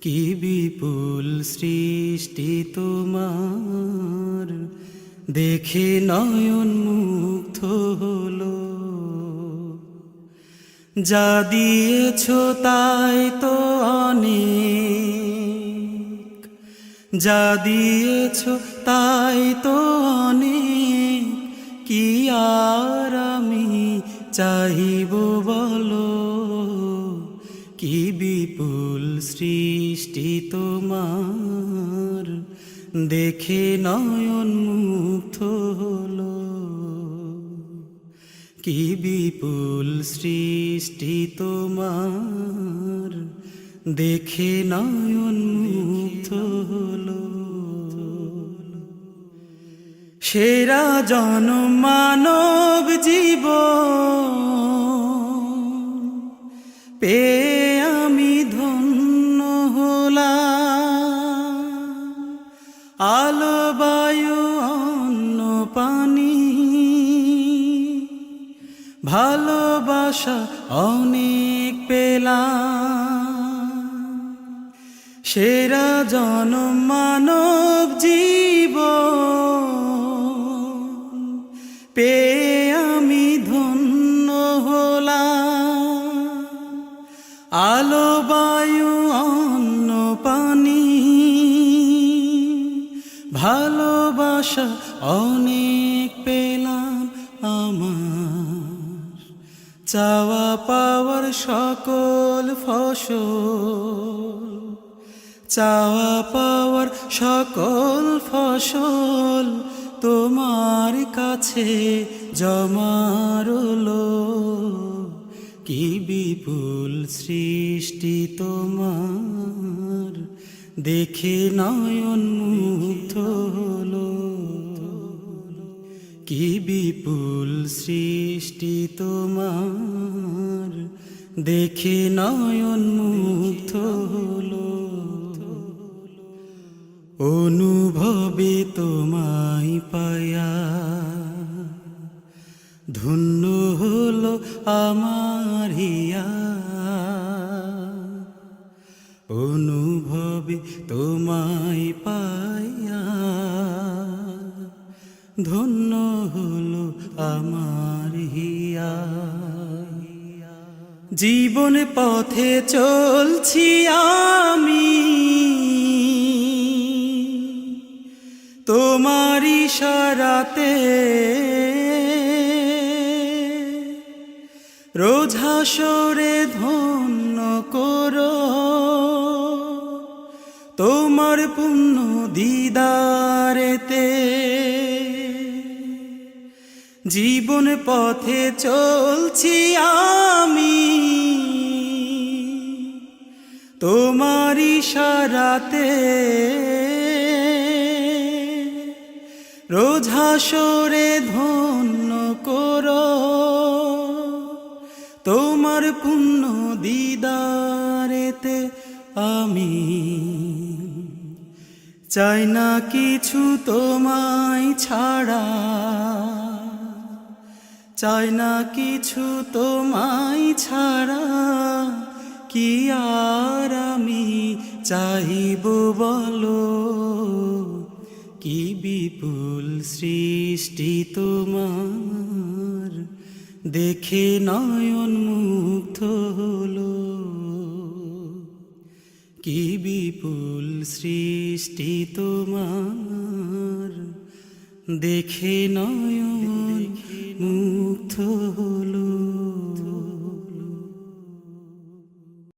কি বিপুল সৃষ্টি তোমার, দেখে নয়ন মুগ্ধ হলো। যা দিয়েছ তাই তো অনেক, যা দিয়েছ তাই তো অনেক, কি আর আমি চাহিব বলো। কি বিপুল সৃষ্টি তোমার, দেখে নয়ন মুগ্ধ হলো। কি বিপুল সৃষ্টি তোমার, দেখে নয়ন মুগ্ধ হলো। সেরা জনম মানব জীবন পেয়ে আমি ধন্য হলাম। আলো বায়ু অন্ন পানি ভালোবাসা অনেক পেলাম। সেরা জনম মানব জীবন পেয়ে আমি ধন্য হলাম। আলো বায়ু অন্ন পানি ভালোবাসা অনেক পেলাম। আমার চাওয়া পাওয়ার সকল ফসল, চাওয়া পাওয়ার সকল ফসল তোমার কাছে জমা রইলো। কি বিপুল সৃষ্টি তোমার, দেখে নয়ন মুগ্ধ হলো। কি বিপুল সৃষ্টি তোমার, দেখে নয়ন মুগ্ধ হলো। অনুভবে তোমায় পায়া ধন্য হলো আমার হিয়া। অনুভবে তোমায় পায়া ধন্য হলো আমার হিয়া। জীবন পথে চলছি আমি, তোমার ইশারাতে রোজ হাসরে ধন্য করো। তোমার পুণ্য দিদারেতে জীবন পথে চলছি আমি, তোমার ইশারাতে রোজ হাসরে ধন্য করো। তোমার পুণ্য দিদারেতে আমি চাই না কিছু তোমায় ছাড়া, চাই না কিছু তোমায় ছাড়া। কি আর আমি চাইব বলো। কি বিপুল সৃষ্টি তোমার, দেখে নয়ন মুগ্ধ হলো। কি বিপুল সৃষ্টি তোমার, দেখে নয়ন মুগ্ধ হলো।